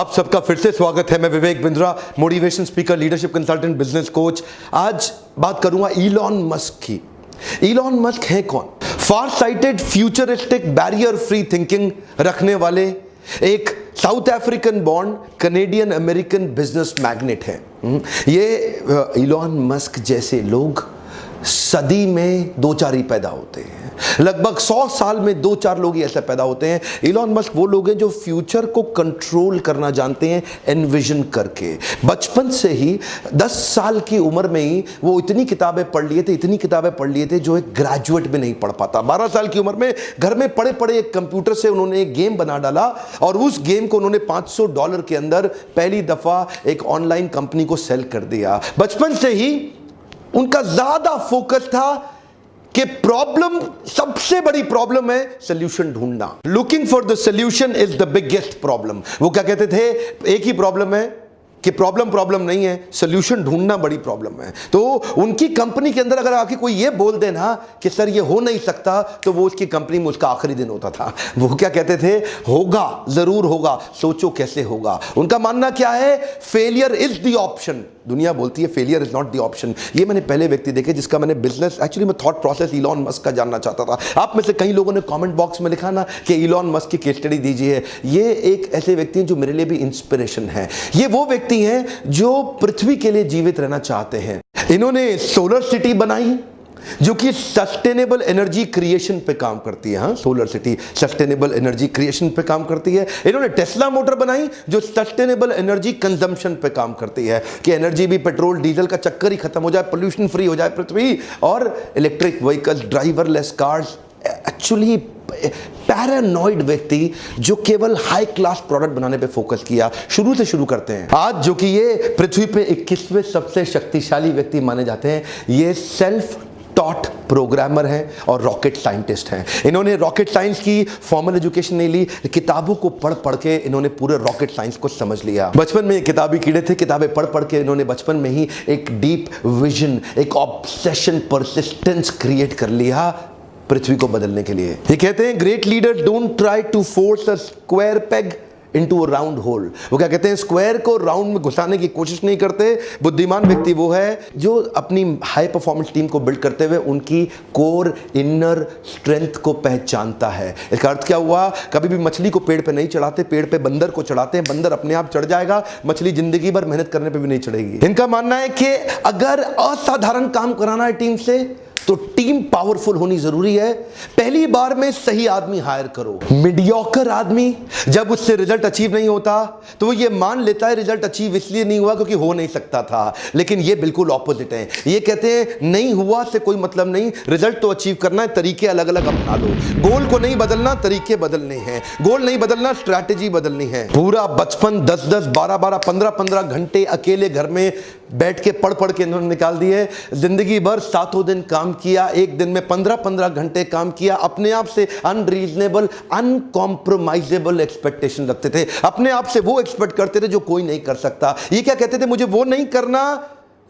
आप सबका फिर से स्वागत है। मैं Vivek Bindra, motivation speaker, leadership consultant, business coach. आज बात करूंगा इलॉन मस्क की। इलॉन मस्क है कौन? Far sighted, futuristic, barrier free thinking रखने वाले एक South African born Canadian American business magnate है। ये इलॉन मस्क जैसे लोग सदी में दो चार ही पैदा होते हैं। लगभग 100 साल में दो चार लोग ही ऐसे पैदा होते हैं। इलॉन मस्क वो लोग हैं जो फ्यूचर को कंट्रोल करना जानते हैं, एनविजन करके। बचपन से ही 10 साल की उम्र में ही वो इतनी किताबें पढ़ लिए थे जो एक ग्रेजुएट भी नहीं पढ़ पाता। 12 साल की उम्र में घर में पड़े पड़े एक कंप्यूटर से उन्होंने एक गेम बना डाला और उस गेम को उन्होंने $500 के अंदर पहली दफा एक ऑनलाइन कंपनी को सेल कर दिया। बचपन से ही उनका ज्यादा फोकस था कि प्रॉब्लम, सबसे बड़ी प्रॉब्लम है सोल्यूशन ढूंढना। Looking for the solution is the biggest problem. वो क्या कहते थे? एक ही प्रॉब्लम है कि प्रॉब्लम नहीं है, सोल्यूशन ढूंढना बड़ी प्रॉब्लम है। तो उनकी कंपनी के अंदर अगर आके कोई ये बोल देना कि सर ये हो नहीं सकता, तो वो उसकी कंपनी में उसका आखिरी दिन होता था। वो क्या कहते थे? होगा, जरूर होगा, सोचो कैसे होगा। उनका मानना क्या है? Failure is the option. दुनिया बोलती है failure is not the option. ये मैंने पहले व्यक्ति देखे जिसका मैंने बिजनेस, एक्चुअली मैं थॉट प्रोसेस इलॉन मस्क का जानना चाहता था। आप में से कई लोगों ने कमेंट बॉक्स में लिखा ना कि इलॉन मस्क की केस स्टडी दीजिए। ये एक ऐसे व्यक्ति हैं जो मेरे लिए भी इंस्पिरेशन है। ये वो व्यक्ति हैं जो पृथ्वी के लिए जीवित रहना चाहते हैं। इन्होंने सोलर सिटी बनाई जो कि सस्टेनेबल एनर्जी क्रिएशन पे काम करती है। हाँ, solar city sustainable energy creation पे काम करती है। इन्होंने टेस्ला मोटर बनाई जो सस्टेनेबल एनर्जी कंजम्पशन पे काम करती है कि एनर्जी भी पेट्रोल डीजल का चक्कर ही खत्म हो जाए, पोल्यूशन फ्री हो जाए पृथ्वी, और electric vehicles, driverless cars. Actually paranoid व्यक्ति जो केवल हाई क्लास प्रोडक्ट बनाने पे फोकस किया। शुरू से शुरू करते हैं आज, जो कि ये पृथ्वी पे 21वें सबसे शक्तिशाली व्यक्ति माने जाते हैं। ये सेल्फ टॉट प्रोग्रामर हैं और रॉकेट साइंटिस्ट हैं। इन्होंने रॉकेट साइंस की फॉर्मल एजुकेशन नहीं ली, किताबों को पढ़ पढ़ के इन्होंने पूरे रॉकेट साइंस को समझ लिया। बचपन में किताबी कीड़े थे, किताबें पढ़ पढ़ के इन्होंने बचपन में ही एक डीप विजन, एक ऑब्सेशन, परसिस्टेंस क्रिएट कर लिया पृथ्वी को बदलने के लिए। ये कहते हैं great leader don't try to force a square peg into a round hole. वो क्या कहते हैं? स्क्वायर को राउंड में घुसाने की कोशिश नहीं करते। बुद्धिमान व्यक्ति वो है जो अपनी हाई परफॉर्मेंस टीम को बिल्ड करते हुए उनकी कोर इनर स्ट्रेंथ को पहचानता है। इसका अर्थ क्या हुआ? कभी भी मछली को पेड़ पे नहीं चढ़ाते, पेड़ पे बंदर को चढ़ाते हैं। बंदर अपने आप चढ़ जाएगा, मछली जिंदगी भर मेहनत करने पे भी नहीं चढ़ेगी। इनका मानना है कि अगर असाधारण काम कराना है टीम से तो टीम पावरफुल होनी जरूरी है। पहली बार में सही आदमी हायर करो। मीडियोकर आदमी जब उससे रिजल्ट अचीव नहीं होता तो वो ये मान लेता है रिजल्ट अचीव इसलिए नहीं हुआ क्योंकि हो नहीं सकता था। लेकिन ये बिल्कुल ऑपोजिट है। ये कहते हैं नहीं हुआ से कोई मतलब नहीं, रिजल्ट तो अचीव करना है, तरीके अलग अलग अपना लो। गोल को नहीं बदलना, तरीके बदलने हैं। गोल नहीं बदलना, स्ट्रैटेजी बदलनी है। पूरा बचपन 10-10, 12-12, 15-15 घंटे अकेले घर में बैठ के पढ़ पढ़ के इन्होंने निकाल दिए। जिंदगी भर 7 दिन काम किया, एक दिन में 15-15 घंटे काम किया। अपने आप से अनरीजनेबल, अनकॉम्प्रोमाइजेबल एक्सपेक्टेशन रखते थे। अपने आप से वो एक्सपेक्ट करते थे जो कोई नहीं कर सकता। ये क्या कहते थे? मुझे वो नहीं करना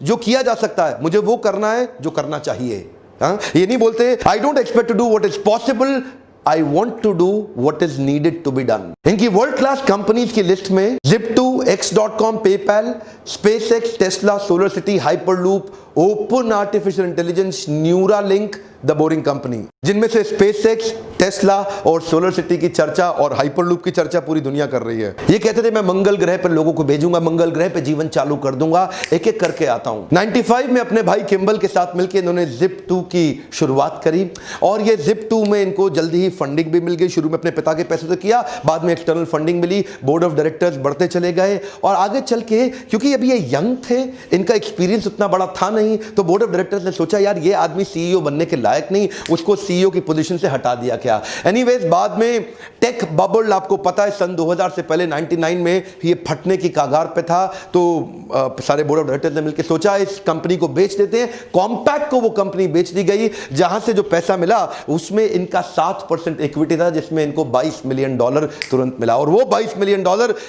जो किया जा सकता है, मुझे वो करना है जो करना चाहिए। हाँ? ये नहीं बोलते I don't expect to do what is possible, I want to do what is needed to be done। इनकी वर्ल्ड क्लास कंपनीज की लिस्ट में Zip2, X.com, PayPal, SpaceX, Tesla, solar city, hyperloop, open artificial intelligence, Neuralink, the boring company, जिनमें से SpaceX, Tesla और solar city की चर्चा और hyperloop की चर्चा पूरी दुनिया कर रही है। ये कहते थे मैं मंगल ग्रह पर लोगों को भेजूंगा, मंगल ग्रह पे जीवन चालू कर दूंगा, एक एक करके आता हूं। 95 में अपने भाई किम्बल के साथ मिलकर इन्होंने Zip2 की शुरुआत करी और ये Zip2 में इनको जल्दी ही फंडिंग भी मिल गई। शुरू में अपने पिता के पैसे से किया, बाद में एक्सटर्नल फंडिंग मिली, बोर्ड ऑफ डायरेक्टर्स बढ़ते चले गए और आगे चल के क्योंकि अभी ये यंग थे, इनका एक्सपीरियंस उतना बड़ा था नहीं, तो बोर्ड ऑफ डायरेक्टर्स ने सोचा यार ये आदमी सीईओ बनने के लायक नहीं, उसको सीईओ की पोजीशन से हटा दिया क्या। एनीवेज बाद में टेक बबल, आपको पता है सन 2000 से पहले 99 में ये फटने की कागार पे था, तो सारे बोर्ड ऑफ डायरेक्टर्स ने मिलकर सोचा इस कंपनी को बेच देते हैं। कॉम्पैक्ट को वो कंपनी बेच दी गई, जहां से जो पैसा मिला उसमें इनका 7% इक्विटी था, जिसमें इनको $22 मिलियन तुरंत मिला। और वो $22 मिलियन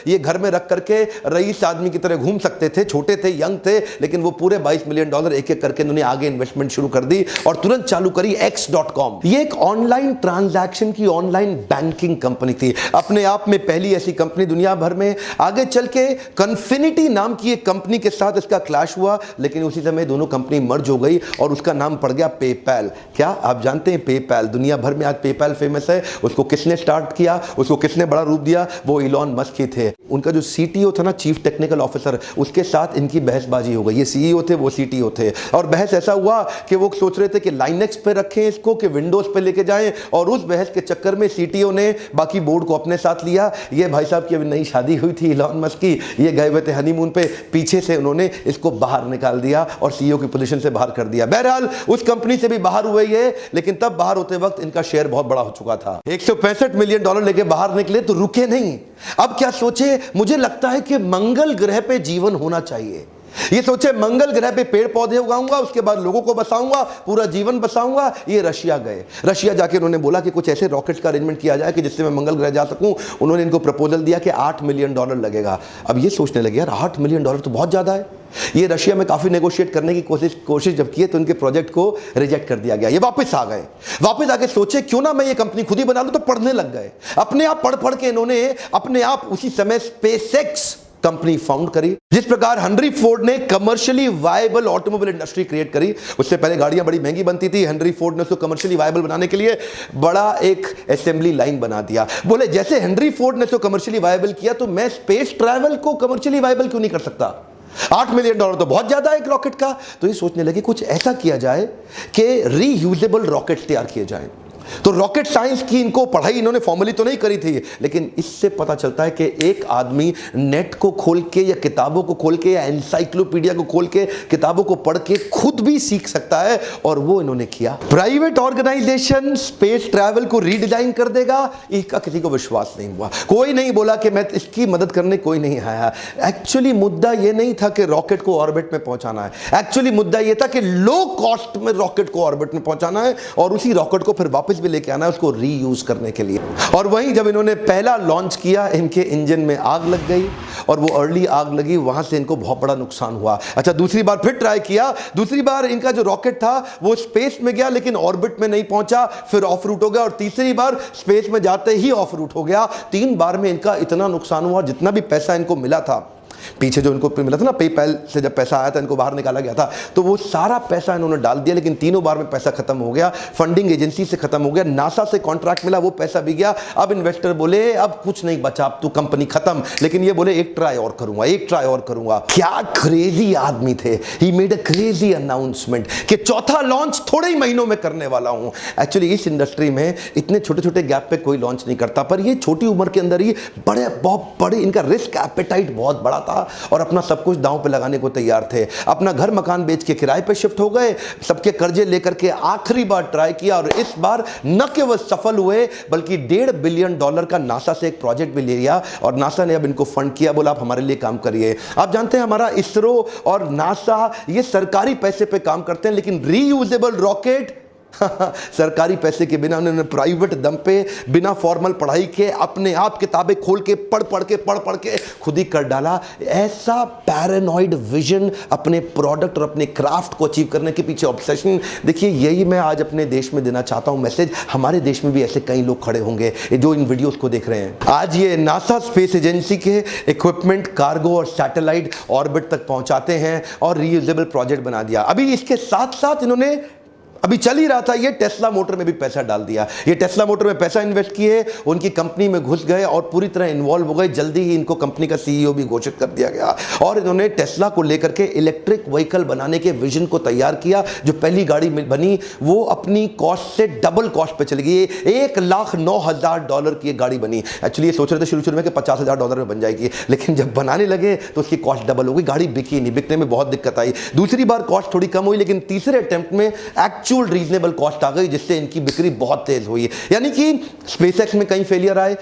ये घर में रख करके रईस आदमी की तरह घूम सकते थे, छोटे थे, यंग थे, लेकिन वो पूरे $22 मिलियन एक एक करके इन्होंने आगे इन्वेस्टमेंट शुरू कर दी और तुरंत चालू करी X.com। ये एक ऑनलाइन ट्रांजैक्शन की ऑनलाइन बैंकिंग कंपनी थी, अपने आप में पहली ऐसी कंपनी दुनिया भर में। आगे चल के कन्फिनिटी नाम की एक कंपनी के साथ इसका क्लैश हुआ, लेकिन उसी समय दोनों कंपनी मर्ज हो गई और उसका नाम पड़ गया पेपैल। क्या आप जानते हैं पेपैल? दुनिया भर में आज पेपैल फेमस है। उसको किसने स्टार्ट किया, उसको किसने बड़ा रूप दिया? वो इलॉन मस्क ही थे। उनका जो सीटीओ था ना, चीफ टेक्निकल ऑफिसर, उसके साथ इनकी बहसबाजी हो गई। ये सीईओ थे, वो सीटीओ थे, और बहस ऐसा हुआ कि वो सोच रहे थे कि लाइनेक्स पे रखें इसको कि विंडोज पे लेके जाएं, और उस बहस के चक्कर में सीटीओ ने बाकी बोर्ड को अपने साथ लिया। ये भाई साहब की अभी नई शादी हुई थी इलॉन मस्क की, ये गए हुए थे हनीमून पे, पीछे से उन्होंने इसको बाहर निकाल दिया और सीईओ की पोजीशन से बाहर कर दिया। बहरहाल उस कंपनी से भी बाहर हुए ये, लेकिन तब बाहर होते वक्त इनका शेयर बहुत बड़ा हो चुका था। $165 मिलियन लेके बाहर निकले तो रुके नहीं। अब क्या सोचे? मुझे लगता है कि मंगल ग्रह पे जीवन होना चाहिए। ये सोचे मंगल ग्रह पे पेड़ पौधे उगाऊंगा, उसके बाद लोगों को बसाऊंगा, पूरा जीवन बसाऊंगा। ये रशिया गए। रशिया जाके उन्होंने बोला कि कुछ ऐसे रॉकेट्स का अरेंजमेंट किया जाए कि जिससे मैं मंगल ग्रह जा सकूं। उन्होंने इनको प्रपोजल दिया कि $8 मिलियन लगेगा। अब ये सोचने लगे, यार $8 मिलियन तो बहुत ज्यादा है। ये रशिया में काफी नेगोशिएट करने की कोशिश जब की तो उनके प्रोजेक्ट को रिजेक्ट कर दिया गया। ये वापस आ गए। वापस आके सोचे क्यों ना मैं ये कंपनी खुद ही बना लूं, तो पढ़ने लग गए। अपने आप पढ़ पढ़ के इन्होंने अपने आप उसी समय स्पेसएक्स कंपनी फाउंड करी। जिस प्रकार हेनरी फोर्ड ने commercially viable automobile industry create करी, उससे पहले गाड़ियां बड़ी महंगी बनती थी। हेनरी फोर्ड ने उसको कमर्शियली वायबल बनाने के लिए बड़ा एक असेंबली लाइन बना दिया। बोले जैसे हेनरी फोर्ड ने उसको कमर्शियली वायबल किया, तो मैं स्पेस ट्रैवल को कमर्शियली वायबल क्यों नहीं कर सकता? $8 मिलियन तो बहुत ज्यादा है एक रॉकेट का। तो ये सोचने लगे कुछ ऐसा किया जाए कि रीयूजेबल रॉकेट तैयार किए जाएं। तो रॉकेट साइंस की इनको पढ़ाई इन्होंने फॉर्मली तो नहीं करी थी, लेकिन इससे पता चलता है कि एक आदमी नेट को खोल के या किताबों को खोल के या एनसाइक्लोपीडिया को खोल के किताबों को पढ़ के खुद भी सीख सकता है, और वो इन्होंने किया। प्राइवेट ऑर्गेनाइजेशन स्पेस ट्रैवल को रीडिजाइन कर देगा, इसका किसी को विश्वास नहीं हुआ। कोई नहीं बोला कि मैं इसकी मदद करने, कोई नहीं आया। एक्चुअली मुद्दा यह नहीं था कि रॉकेट को ऑर्बिट में पहुंचाना है। एक्चुअली मुद्दा यह था कि लो कॉस्ट में रॉकेट को ऑर्बिट में पहुंचाना है, और उसी रॉकेट को फिर वापस भी लेके आना है उसको रीयूज करने के लिए। और वहीं जब इन्होंने पहला लॉन्च किया, इनके इंजन में आग लग गई, और वो अर्ली आग लगी, वहां से इनको बहुत बड़ा नुकसान हुआ। अच्छा, दूसरी बार फिर ट्राई किया। दूसरी बार इनका जो रॉकेट था वो स्पेस में गया, लेकिन ऑर्बिट में नहीं पहुंचा, फिर ऑफ रूट हो गया, और तीसरी बार स्पेस में जाते ही ऑफ रूट हो गया। 3 बार में इनका इतना नुकसान हुआ, जितना भी पैसा इनको मिला था, पीछे जो इनको मिला था ना पेपैल से, जब पैसा आया था इनको बाहर निकाला गया था, तो वो सारा पैसा इन्होंने डाल दिया, लेकिन तीनों बार में पैसा खत्म हो गया। फंडिंग एजेंसी से खत्म हो गया, नासा से कॉन्ट्रैक्ट मिला, वो पैसा भी गया। अब इन्वेस्टर बोले अब कुछ नहीं बचा, अब तो कंपनी खत्म। लेकिन ये बोले एक ट्राई और करूंगा, एक ट्राई और करूंगा। क्या क्रेजी आदमी थे। He made a crazy announcement कि चौथा लॉन्च थोड़े ही महीनों में करने वाला हूं। एक्चुअली इस इंडस्ट्री में इतने छोटे छोटे गैप पे कोई लॉन्च नहीं करता, पर ये छोटी उम्र के अंदर ही बहुत बड़े, इनका रिस्क एपेटाइट बहुत बड़ा था, और अपना सब कुछ दांव पे लगाने को तैयार थे। अपना घर मकान बेच के किराए पे शिफ्ट हो गए, सबके कर्जे लेकर के आखिरी बार ट्राई किया, और इस बार न केवल सफल हुए बल्कि $1.5 बिलियन का नासा से एक प्रोजेक्ट भी ले लिया, और नासा ने अब इनको फंड किया, बोला आप हमारे लिए काम करिए। आप जानते हैं हमारा इसरो और नासा ये सरकारी पैसे पे काम करते हैं, लेकिन रीयूजेबल रॉकेट सरकारी पैसे के बिना उन्होंने प्राइवेट दम पे, बिना फॉर्मल पढ़ाई के, अपने आप किताबें खोल के पढ़ पढ़ के खुद ही कर डाला। ऐसा पैरानॉइड विजन अपने प्रोडक्ट और अपने क्राफ्ट को अचीव करने के पीछे ऑब्सेशन। देखिए, यही मैं आज अपने देश में देना चाहता हूं मैसेज। हमारे देश में भी ऐसे कई लोग खड़े होंगे जो इन वीडियोस को देख रहे हैं। आज ये नासा स्पेस एजेंसी के इक्विपमेंट, कार्गो और सैटेलाइट ऑर्बिट तक पहुंचाते हैं, और रीयूजेबल प्रोजेक्ट बना दिया। अभी इसके साथ साथ इन्होंने, अभी चल ही रहा था, ये टेस्ला मोटर में भी पैसा डाल दिया। ये टेस्ला मोटर में पैसा इन्वेस्ट किए, उनकी कंपनी में घुस गए और पूरी तरह इन्वॉल्व हो गए। जल्दी ही इनको कंपनी का सीईओ भी घोषित कर दिया गया, और इन्होंने टेस्ला को लेकर के इलेक्ट्रिक व्हीकल बनाने के विजन को तैयार किया। जो पहली गाड़ी बनी वो अपनी कॉस्ट से डबल कॉस्ट पे चली गई। $1,09,000 की एक गाड़ी बनी। एक्चुअली ये सोच रहे थे शुरू में कि $50,000 में बन जाएगी, लेकिन जब बनाने लगे तो उसकी कॉस्ट डबल हो गई। गाड़ी बिकी नहीं, बिकने में बहुत दिक्कत आई। दूसरी बार कॉस्ट थोड़ी कम हुई, लेकिन तीसरे अटेम्प्ट में रीजनेबल कॉस्ट आ गई, जिससे इनकी बिक्री बहुत तेज हुई। यानी कि स्पेसएक्स में कई फेलियर आए,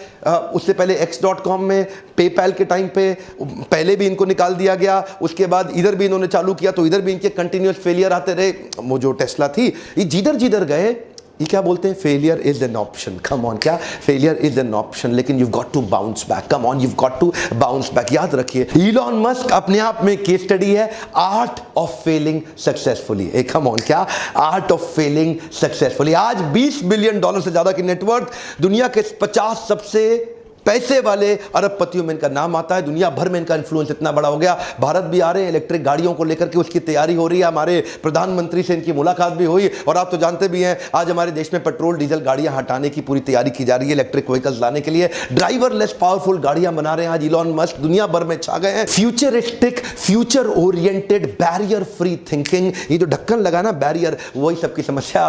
उससे पहले X.com में, पेपैल के टाइम पे पहले भी इनको निकाल दिया गया। उसके बाद इधर भी इन्होंने चालू किया तो इधर भी इनके कंटिन्यूअस फेलियर आते रहे। वो जो टेस्ला थी, ये जिधर जिधर गए ये क्या बोलते हैं, failure is an option. Come on, क्या फेलियर इज एन ऑप्शन, लेकिन you got to bounce back. Come on, you got to bounce back. याद रखिए, इलॉन मस्क अपने आप में केस स्टडी है, art of failing successfully. Come on, क्या art of failing successfully. आज $20 बिलियन से ज्यादा की नेटवर्थ, दुनिया के 50 सबसे पैसे वाले अरबपतियों में इनका नाम आता है। दुनिया भर में इनका इन्फ्लुएंस इतना बड़ा हो गया, भारत भी आ रहे हैं इलेक्ट्रिक गाड़ियों को लेकर के, उसकी तैयारी हो रही है। हमारे प्रधानमंत्री से इनकी मुलाकात भी हुई, और आप तो जानते भी हैं आज हमारे देश में पेट्रोल डीजल गाड़ियां हटाने की पूरी तैयारी की जा रही है, इलेक्ट्रिक व्हीकल्स लाने के लिए। ड्राइवरलेस पावरफुल गाड़ियां बना रहे हैं आज इलॉन मस्क, दुनिया भर में छा गए हैं। Futuristic, future oriented, barrier free thinking. ये जो ढक्कन लगा ना बैरियर, वही सबकी समस्या।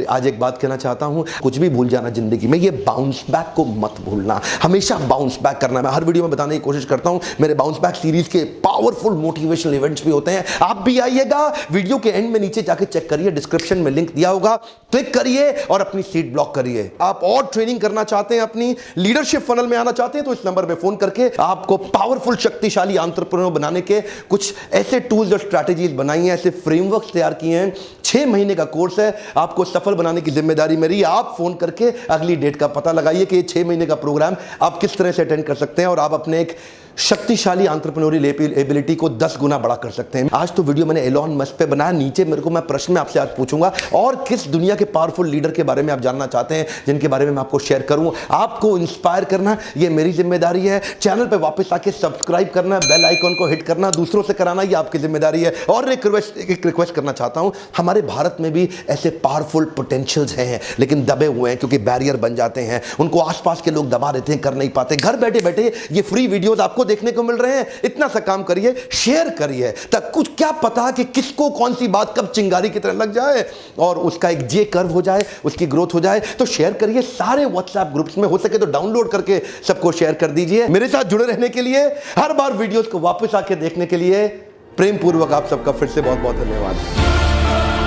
आज एक बात कहना चाहता हूं, कुछ भी भूल जाना जिंदगी में, ये बाउंस बैक को मत भूलना, हमेशा बाउंस बैक करना। मैं हर वीडियो में बताने की कोशिश करता हूं, मेरे बाउंस बैक सीरीज के पावरफुल मोटिवेशनल इवेंट्स भी होते हैं। आप भी आइएगा, वीडियो के एंड में नीचे जाके चेक करिए, डिस्क्रिप्शन में लिंक दिया होगा, क्लिक करिए और अपनी सीट ब्लॉक करिए। आप और ट्रेनिंग करना चाहते हैं, अपनी लीडरशिप फनल में आना चाहते हैं, तो इस नंबर पे फोन करके आपको पावरफुल शक्तिशाली एंटरप्रेन्योर बनाने के कुछ ऐसे टूल्स और स्ट्रैटेजीज बनाई हैं, ऐसे फ्रेमवर्क्स तैयार किए हैं। 6 महीने का कोर्स है, आपको सफल बनाने की जिम्मेदारी मेरी। आप फोन करके अगली डेट का पता लगाइए कि ये 6 महीने का प्रोग्राम आप किस तरह से अटेंड कर सकते हैं, और आप अपने एक शक्तिशाली एंटरप्रेन्योरियल एबिलिटी को 10 गुना बड़ा कर सकते हैं। आज तो वीडियो मैंने एलॉन मस्क पे बनाया, नीचे मेरे को मैं प्रश्न में आपसे आज पूछूंगा, और किस दुनिया के पावरफुल लीडर के बारे में आप जानना चाहते हैं, जिनके बारे में मैं आपको शेयर करूं। आपको इंस्पायर करना ये मेरी जिम्मेदारी है। चैनल पे वापस आके सब्सक्राइब करना, बेल आइकन को हिट करना, दूसरों से कराना ये आपकी जिम्मेदारी है। और एक रिक्वेस्ट करना चाहता हूं, हमारे भारत में भी ऐसे पावरफुल पोटेंशियल्स हैं, लेकिन दबे हुए हैं क्योंकि बैरियर बन जाते हैं, उनको आसपास के लोग दबा देते हैं, कर नहीं पाते। घर बैठे बैठे ये फ्री वीडियोस आपको देखने को मिल रहे हैं, इतना सा काम करिए, शेयर करिए, तक कुछ क्या पता कि किसको कौन सी बात कब चिंगारी की तरह लग जाए और उसका एक जे कर्व हो जाए, उसकी ग्रोथ हो जाए। तो शेयर करिए सारे व्हाट्सएप ग्रुप्स में, हो सके तो डाउनलोड करके सबको शेयर कर दीजिए। मेरे साथ जुड़े रहने के लिए, हर बार वीडियोस को वापस आके देखने के लिए प्रेम पूर्वक आप सबका फिर से बहुत बहुत धन्यवाद।